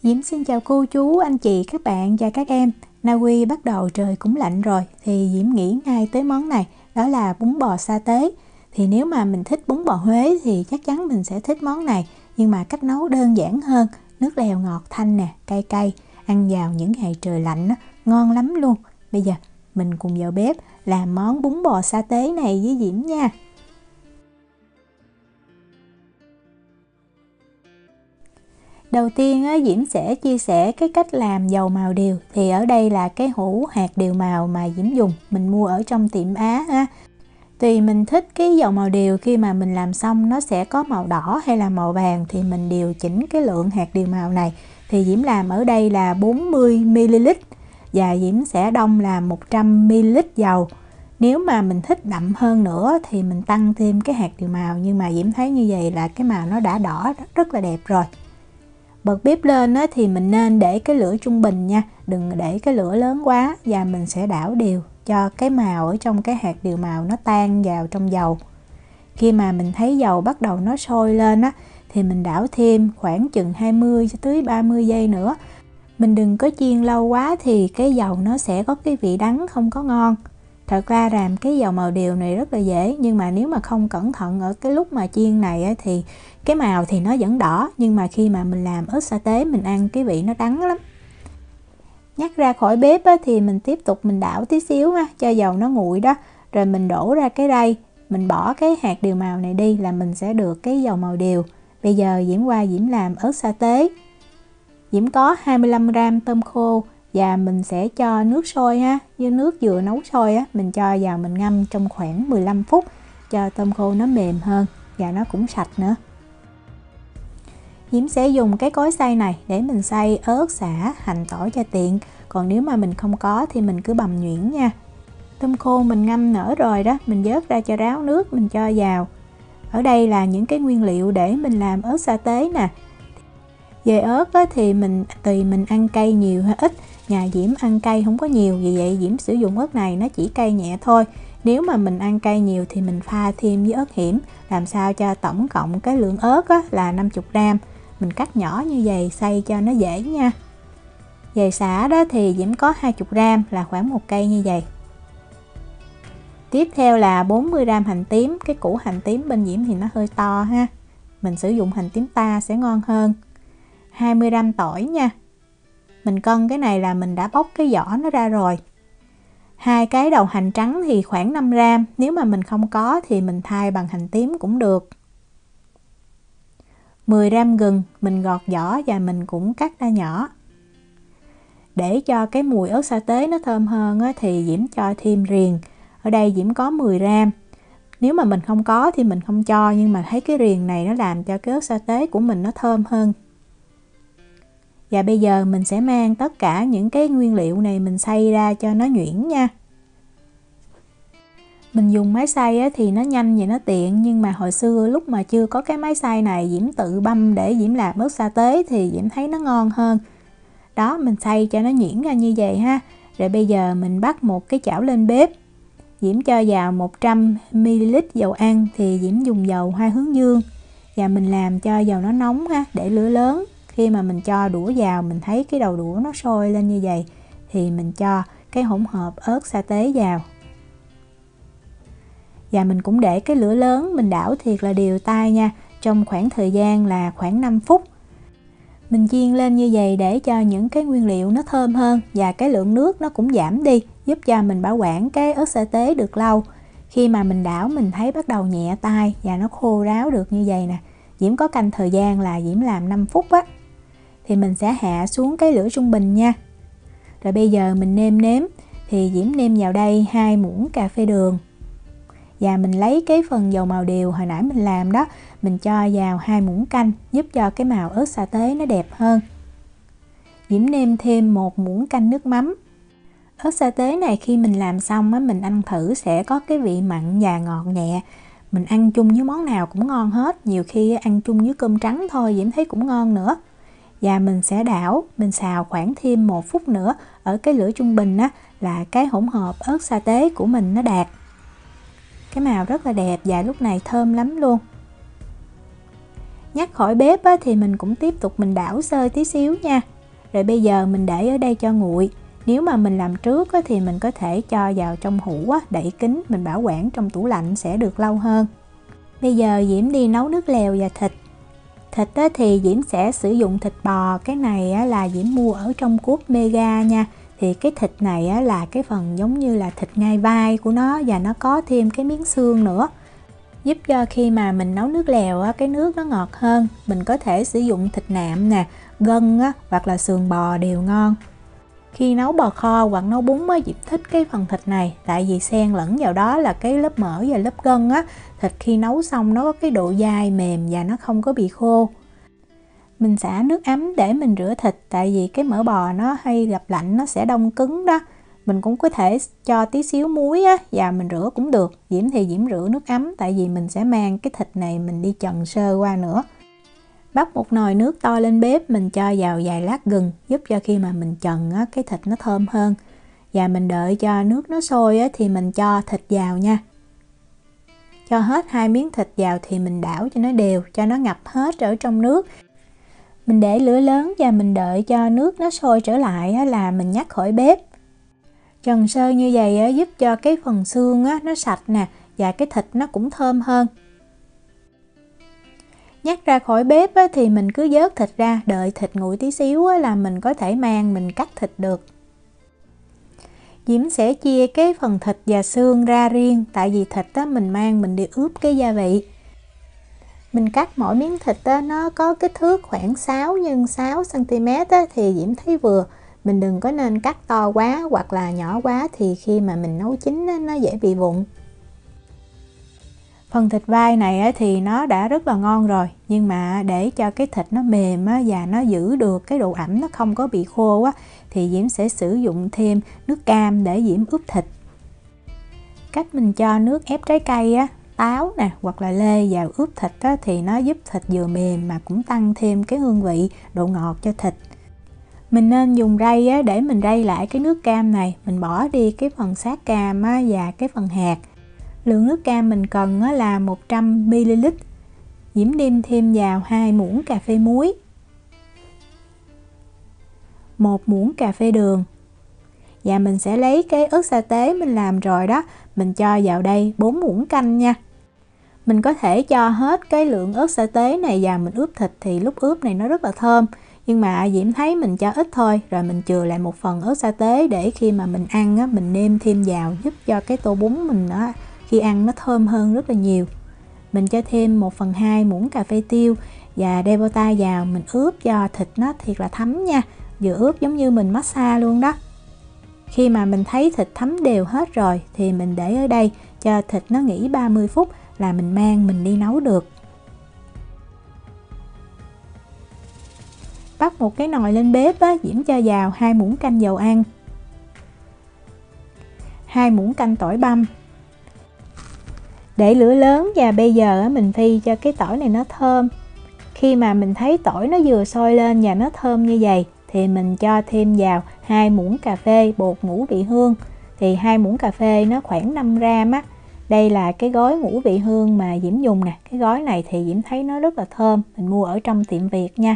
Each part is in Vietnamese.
Diễm xin chào cô chú, anh chị, các bạn và các em. Na Uy bắt đầu trời cũng lạnh rồi thì Diễm nghĩ ngay tới món này, đó là bún bò sa tế. Thì nếu mà mình thích bún bò Huế thì chắc chắn mình sẽ thích món này, nhưng mà cách nấu đơn giản hơn. Nước lèo ngọt thanh nè, cay cay, ăn vào những ngày trời lạnh đó, ngon lắm luôn. Bây giờ mình cùng vào bếp làm món bún bò sa tế này với Diễm nha. Đầu tiên Diễm sẽ chia sẻ cái cách làm dầu màu điều. Thì ở đây là cái hũ hạt điều màu mà Diễm dùng, mình mua ở trong tiệm Á ha. Tùy mình thích cái dầu màu điều khi mà mình làm xong nó sẽ có màu đỏ hay là màu vàng thì mình điều chỉnh cái lượng hạt điều màu này. Thì Diễm làm ở đây là 40ml và Diễm sẽ đong là 100ml dầu. Nếu mà mình thích đậm hơn nữa thì mình tăng thêm cái hạt điều màu, nhưng mà Diễm thấy như vậy là cái màu nó đã đỏ rất là đẹp rồi. Bật bếp lên thì mình nên để cái lửa trung bình nha, đừng để cái lửa lớn quá, và mình sẽ đảo đều cho cái màu ở trong cái hạt điều màu nó tan vào trong dầu. Khi mà mình thấy dầu bắt đầu nó sôi lên thì mình đảo thêm khoảng chừng 20 cho tới 30 giây nữa. Mình đừng có chiên lâu quá thì cái dầu nó sẽ có cái vị đắng không có ngon. Thật ra làm cái dầu màu điều này rất là dễ, nhưng mà nếu mà không cẩn thận ở cái lúc mà chiên này thì cái màu thì nó vẫn đỏ, nhưng mà khi mà mình làm ớt sa tế mình ăn cái vị nó đắng lắm. Nhắc ra khỏi bếp thì mình tiếp tục mình đảo tí xíu cho dầu nó nguội đó, rồi mình đổ ra cái rây, mình bỏ cái hạt điều màu này đi là mình sẽ được cái dầu màu điều. Bây giờ Diễm làm ớt sa tế. Diễm có 25g tôm khô và mình sẽ cho nước sôi với nước vừa nấu sôi mình cho vào mình ngâm trong khoảng 15 phút cho tôm khô nó mềm hơn và nó cũng sạch nữa. Diễm sẽ dùng cái cối xay này để mình xay ớt, sả, hành, tỏi cho tiện. Còn nếu mà mình không có thì mình cứ bằm nhuyễn nha. Tôm khô mình ngâm nở rồi đó, mình vớt ra cho ráo nước, mình cho vào. Ở đây là những cái nguyên liệu để mình làm ớt sa tế nè. Về ớt thì tùy mình ăn cay nhiều hay ít. Nhà Diễm ăn cay không có nhiều, vì vậy Diễm sử dụng ớt này nó chỉ cay nhẹ thôi. Nếu mà mình ăn cay nhiều thì mình pha thêm với ớt hiểm, làm sao cho tổng cộng cái lượng ớt là 50g. Mình cắt nhỏ như vậy xay cho nó dễ nha. Về sả đó thì Diễm có 20g, là khoảng một cây như vậy. Tiếp theo là 40g hành tím. Cái củ hành tím bên Diễm thì nó hơi to ha, mình sử dụng hành tím ta sẽ ngon hơn. 20g tỏi nha, mình cân cái này là mình đã bóc cái vỏ nó ra rồi. 2 cái đầu hành trắng thì khoảng 5g, nếu mà mình không có thì mình thay bằng hành tím cũng được. 10g gừng, mình gọt vỏ và mình cũng cắt ra nhỏ. Để cho cái mùi ớt sa tế nó thơm hơn thì Diễm cho thêm riềng. Ở đây Diễm có 10g. Nếu mà mình không có thì mình không cho, nhưng mà thấy cái riềng này nó làm cho cái ớt sa tế của mình nó thơm hơn. Và bây giờ mình sẽ mang tất cả những cái nguyên liệu này mình xay ra cho nó nhuyễn nha. Mình dùng máy xay thì nó nhanh và nó tiện, nhưng mà hồi xưa lúc mà chưa có cái máy xay này Diễm tự băm để Diễm làm ớt sa tế thì Diễm thấy nó ngon hơn. Đó, mình xay cho nó nhuyễn ra như vậy ha. Rồi bây giờ mình bắt một cái chảo lên bếp. Diễm cho vào 100ml dầu ăn thì Diễm dùng dầu hoa hướng dương. Và mình làm cho dầu nó nóng để lửa lớn. Khi mà mình cho đũa vào mình thấy cái đầu đũa nó sôi lên như vậy thì mình cho cái hỗn hợp ớt sa tế vào. Và mình cũng để cái lửa lớn, mình đảo thiệt là đều tay nha, trong khoảng thời gian là khoảng 5 phút. Mình chiên lên như vậy để cho những cái nguyên liệu nó thơm hơn và cái lượng nước nó cũng giảm đi, giúp cho mình bảo quản cái ớt sa tế được lâu. Khi mà mình đảo mình thấy bắt đầu nhẹ tay và nó khô ráo được như vậy nè. Diễm có canh thời gian là Diễm làm 5 phút thì mình sẽ hạ xuống cái lửa trung bình nha. Rồi bây giờ mình nêm nếm thì Diễm nêm vào đây 2 muỗng cà phê đường. Và mình lấy cái phần dầu màu điều hồi nãy mình làm đó, mình cho vào 2 muỗng canh, giúp cho cái màu ớt sa tế nó đẹp hơn. Diễm nêm thêm 1 muỗng canh nước mắm. Ớt sa tế này khi mình làm xong mình ăn thử sẽ có cái vị mặn và ngọt nhẹ. Mình ăn chung với món nào cũng ngon hết, nhiều khi ăn chung với cơm trắng thôi Diễm thấy cũng ngon nữa. Và mình sẽ đảo, mình xào khoảng thêm 1 phút nữa ở cái lửa trung bình là cái hỗn hợp ớt sa tế của mình nó đạt. Cái màu rất là đẹp và lúc này thơm lắm luôn. Nhắc khỏi bếp thì mình cũng tiếp tục mình đảo sơ tí xíu nha. Rồi bây giờ mình để ở đây cho nguội. Nếu mà mình làm trước á, thì mình có thể cho vào trong hũ á, đậy kín, mình bảo quản trong tủ lạnh sẽ được lâu hơn. Bây giờ Diễm đi nấu nước lèo và thịt. Thịt á, thì Diễm sẽ sử dụng thịt bò. Cái này á, là Diễm mua ở trong Coop Mega nha. Thì cái thịt này á, là cái phần giống như là thịt ngai vai của nó, và nó có thêm cái miếng xương nữa, giúp cho khi mà mình nấu nước lèo á, cái nước nó ngọt hơn. Mình có thể sử dụng thịt nạm nè, gân á, hoặc là sườn bò đều ngon. Khi nấu bò kho hoặc nấu bún á, Diễm thích cái phần thịt này, tại vì xen lẫn vào đó là cái lớp mỡ và lớp gân á. Thịt khi nấu xong nó có cái độ dai mềm và nó không có bị khô. Mình xả nước ấm để mình rửa thịt, tại vì cái mỡ bò nó hay gặp lạnh nó sẽ đông cứng đó. Mình cũng có thể cho tí xíu muối á, và mình rửa cũng được. Diễm thì Diễm rửa nước ấm, tại vì mình sẽ mang cái thịt này mình đi trần sơ qua nữa. Bắt một nồi nước to lên bếp, mình cho vào vài lát gừng, giúp cho khi mà mình trần á, cái thịt nó thơm hơn. Và mình đợi cho nước nó sôi á, thì mình cho thịt vào nha. Cho hết 2 miếng thịt vào thì mình đảo cho nó đều, cho nó ngập hết ở trong nước. Mình để lửa lớn và mình đợi cho nước nó sôi trở lại á, là mình nhắc khỏi bếp. Trần sơ như vậy á, giúp cho cái phần xương á, nó sạch nè, và cái thịt nó cũng thơm hơn. Nhắc ra khỏi bếp á, thì mình cứ vớt thịt ra, đợi thịt nguội tí xíu á, là mình có thể mang mình cắt thịt được. Diễm sẽ chia cái phần thịt và xương ra riêng, tại vì thịt á, mình mang mình đi ướp cái gia vị. Mình cắt mỗi miếng thịt á, nó có kích thước khoảng 6 x 6 cm á, thì Diễm thấy vừa. Mình đừng có nên cắt to quá hoặc là nhỏ quá, thì khi mà mình nấu chín á, nó dễ bị vụn. Phần thịt vai này á, thì nó đã rất là ngon rồi, nhưng mà để cho cái thịt nó mềm á, và nó giữ được cái độ ẩm nó không có bị khô á, thì Diễm sẽ sử dụng thêm nước cam để Diễm ướp thịt. Cách mình cho nước ép trái cây á, táo nè hoặc là lê vào ướp thịt á, thì nó giúp thịt vừa mềm mà cũng tăng thêm cái hương vị, độ ngọt cho thịt. Mình nên dùng rây á, để mình rây lại cái nước cam này. Mình bỏ đi cái phần xác cam á, và cái phần hạt. Lượng nước cam mình cần á, là 100 ml. Diễm nêm thêm vào 2 muỗng cà phê muối, 1 muỗng cà phê đường. Và mình sẽ lấy cái ớt sa tế mình làm rồi đó, mình cho vào đây 4 muỗng canh nha. Mình có thể cho hết cái lượng ớt sa tế này vào mình ướp thịt, thì lúc ướp này nó rất là thơm. Nhưng mà Diễm thấy mình cho ít thôi, rồi mình chừa lại một phần ớt sa tế để khi mà mình ăn á, mình nêm thêm vào, giúp cho cái tô bún mình á, khi ăn nó thơm hơn rất là nhiều. Mình cho thêm 1/2 muỗng cà phê tiêu và đeo bao tay vào, mình ướp cho thịt nó thiệt là thấm nha. Vừa ướp giống như mình massage luôn đó. Khi mà mình thấy thịt thấm đều hết rồi thì mình để ở đây cho thịt nó nghỉ 30 phút là mình mang mình đi nấu được. Bắt một cái nồi lên bếp á, Diễm cho vào 2 muỗng canh dầu ăn, 2 muỗng canh tỏi băm. Để lửa lớn và bây giờ mình phi cho cái tỏi này nó thơm. Khi mà mình thấy tỏi nó vừa sôi lên và nó thơm như vậy thì mình cho thêm vào 2 muỗng cà phê bột ngũ vị hương. Thì 2 muỗng cà phê nó khoảng 5 gram á. Đây là cái gói ngũ vị hương mà Diễm dùng nè. Cái gói này thì Diễm thấy nó rất là thơm, mình mua ở trong tiệm Việt nha.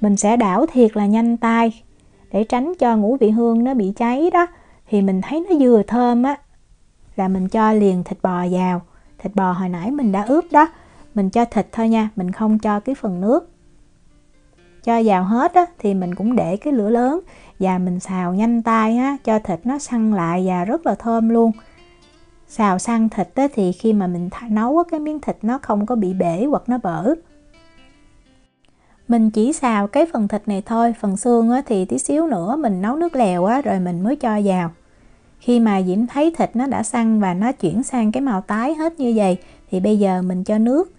Mình sẽ đảo thiệt là nhanh tay để tránh cho ngũ vị hương nó bị cháy đó. Thì mình thấy nó vừa thơm á là mình cho liền thịt bò vào. Thịt bò hồi nãy mình đã ướp đó, mình cho thịt thôi nha, mình không cho cái phần nước. Cho vào hết á, thì mình cũng để cái lửa lớn và mình xào nhanh tay á, cho thịt nó săn lại và rất là thơm luôn. Xào săn thịt á, thì khi mà mình nấu á, cái miếng thịt nó không có bị bể hoặc nó bở. Mình chỉ xào cái phần thịt này thôi, phần xương á, thì tí xíu nữa mình nấu nước lèo á, rồi mình mới cho vào. Khi mà Diễm thấy thịt nó đã săn và nó chuyển sang cái màu tái hết như vậy thì bây giờ mình cho nước.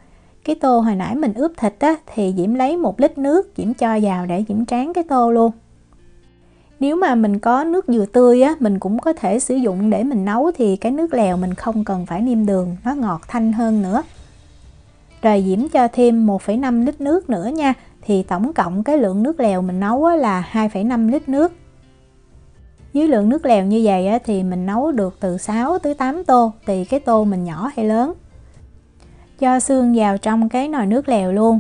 Cái tô hồi nãy mình ướp thịt á, thì Diễm lấy 1 lít nước Diễm cho vào để Diễm tráng cái tô luôn. Nếu mà mình có nước dừa tươi á, mình cũng có thể sử dụng để mình nấu, thì cái nước lèo mình không cần phải nêm đường, nó ngọt thanh hơn nữa. Rồi Diễm cho thêm 1,5 lít nước nữa nha. Thì tổng cộng cái lượng nước lèo mình nấu á, là 2,5 lít nước. Với lượng nước lèo như vậy á, thì mình nấu được từ 6 tới 8 tô, tùy cái tô mình nhỏ hay lớn. Cho xương vào trong cái nồi nước lèo luôn.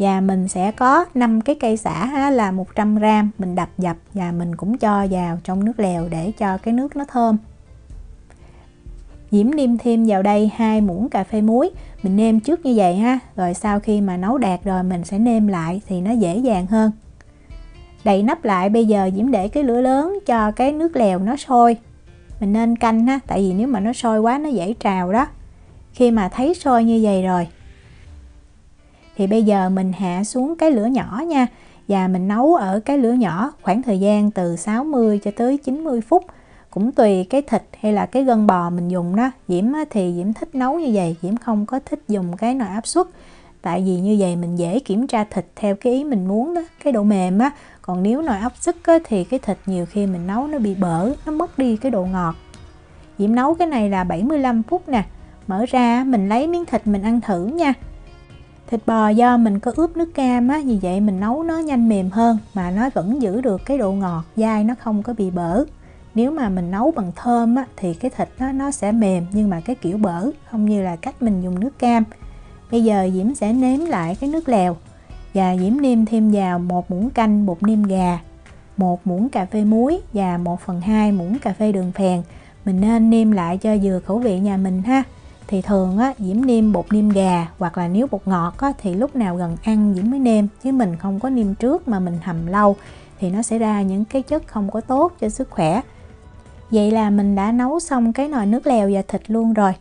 Và mình sẽ có 5 cái cây sả là 100g, mình đập dập và mình cũng cho vào trong nước lèo để cho cái nước nó thơm. Diễm nêm thêm vào đây 2 muỗng cà phê muối, mình nêm trước như vậy ha, rồi sau khi mà nấu đạt rồi mình sẽ nêm lại thì nó dễ dàng hơn. Đậy nắp lại, bây giờ Diễm để cái lửa lớn cho cái nước lèo nó sôi. Mình nên canh ha, tại vì nếu mà nó sôi quá nó dễ trào đó. Khi mà thấy sôi như vậy rồi thì bây giờ mình hạ xuống cái lửa nhỏ nha, và mình nấu ở cái lửa nhỏ khoảng thời gian từ 60 cho tới 90 phút, cũng tùy cái thịt hay là cái gân bò mình dùng đó. Diễm thì Diễm thích nấu như vậy, Diễm không có thích dùng cái nồi áp suất, tại vì như vậy mình dễ kiểm tra thịt theo cái ý mình muốn đó, cái độ mềm á. Còn nếu nồi áp suất thì cái thịt nhiều khi mình nấu nó bị bở, nó mất đi cái độ ngọt. Diễm nấu cái này là 75 phút nè. Mở ra mình lấy miếng thịt mình ăn thử nha. Thịt bò do mình có ướp nước cam á, vì vậy mình nấu nó nhanh mềm hơn mà nó vẫn giữ được cái độ ngọt, dai nó không có bị bở. Nếu mà mình nấu bằng thơm á, thì cái thịt nó sẽ mềm nhưng mà cái kiểu bở, không như là cách mình dùng nước cam. Bây giờ Diễm sẽ nếm lại cái nước lèo và Diễm nêm thêm vào 1 muỗng canh bột nêm gà, 1 muỗng cà phê muối và 1/2 muỗng cà phê đường phèn. Mình nên nêm lại cho vừa khẩu vị nhà mình ha. Thì thường á, Diễm nêm bột nêm gà, hoặc là nếu bột ngọt á, thì lúc nào gần ăn Diễm mới nêm, chứ mình không có nêm trước mà mình hầm lâu thì nó sẽ ra những cái chất không có tốt cho sức khỏe. Vậy là mình đã nấu xong cái nồi nước lèo và thịt luôn rồi.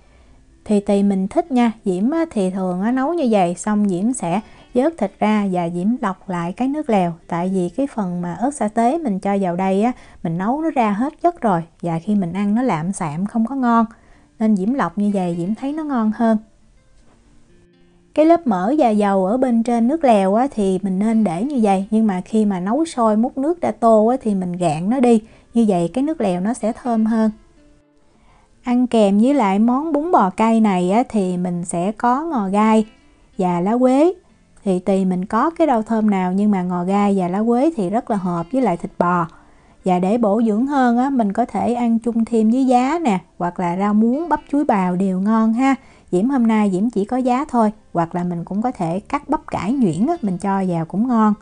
Thì tùy mình thích nha. Diễm thì thường nấu như vậy, xong Diễm sẽ vớt thịt ra và Diễm lọc lại cái nước lèo. Tại vì cái phần mà ớt sa tế mình cho vào đây á, mình nấu nó ra hết chất rồi, và khi mình ăn nó lạm xạm không có ngon, nên Diễm lọc như vậy Diễm thấy nó ngon hơn. Cái lớp mỡ và dầu ở bên trên nước lèo á, thì mình nên để như vậy, nhưng mà khi mà nấu sôi múc nước ra tô á, thì mình gạn nó đi, như vậy cái nước lèo nó sẽ thơm hơn. Ăn kèm với lại món bún bò cay này á, thì mình sẽ có ngò gai và lá quế. Thì tùy mình có cái rau thơm nào, nhưng mà ngò gai và lá quế thì rất là hợp với lại thịt bò. Và để bổ dưỡng hơn á, mình có thể ăn chung thêm với giá nè, hoặc là rau muống, bắp chuối bào đều ngon ha. Diễm hôm nay Diễm chỉ có giá thôi, hoặc là mình cũng có thể cắt bắp cải nhuyễn á, mình cho vào cũng ngon.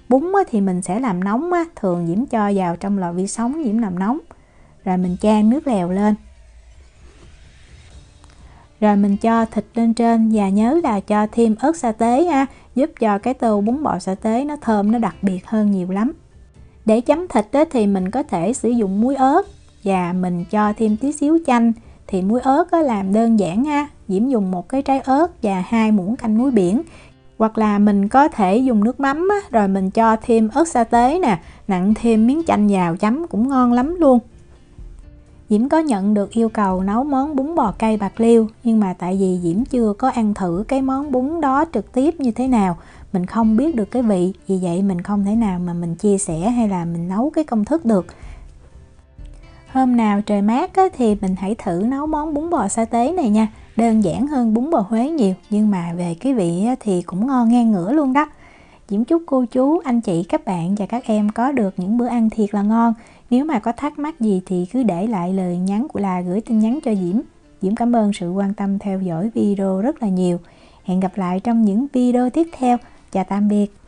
Bún á, thì mình sẽ làm nóng á, thường Diễm cho vào trong lò vi sóng Diễm làm nóng. Rồi mình chan nước lèo lên. Rồi mình cho thịt lên trên, và nhớ là cho thêm ớt sa tế ha, giúp cho cái tô bún bò sa tế nó thơm, nó đặc biệt hơn nhiều lắm. Để chấm thịt á, thì mình có thể sử dụng muối ớt và mình cho thêm tí xíu chanh. Thì muối ớt á, làm đơn giản ha. Diễm dùng 1 cái trái ớt và 2 muỗng canh muối biển. Hoặc là mình có thể dùng nước mắm á, rồi mình cho thêm ớt sa tế nè, nặn thêm miếng chanh vào chấm cũng ngon lắm luôn. Diễm có nhận được yêu cầu nấu món bún bò cay bạc liêu, nhưng mà tại vì Diễm chưa có ăn thử cái món bún đó trực tiếp như thế nào, mình không biết được cái vị, vì vậy mình không thể nào mà mình chia sẻ hay là mình nấu cái công thức được. Hôm nào trời mát á, thì mình hãy thử nấu món bún bò sa tế này nha. Đơn giản hơn bún bò Huế nhiều, nhưng mà về cái vị á, thì cũng ngon ngang ngửa luôn đó. Diễm chúc cô chú, anh chị, các bạn và các em có được những bữa ăn thiệt là ngon. Nếu mà có thắc mắc gì thì cứ để lại lời nhắn của là gửi tin nhắn cho Diễm. Diễm cảm ơn sự quan tâm theo dõi video rất là nhiều. Hẹn gặp lại trong những video tiếp theo. Chào tạm biệt.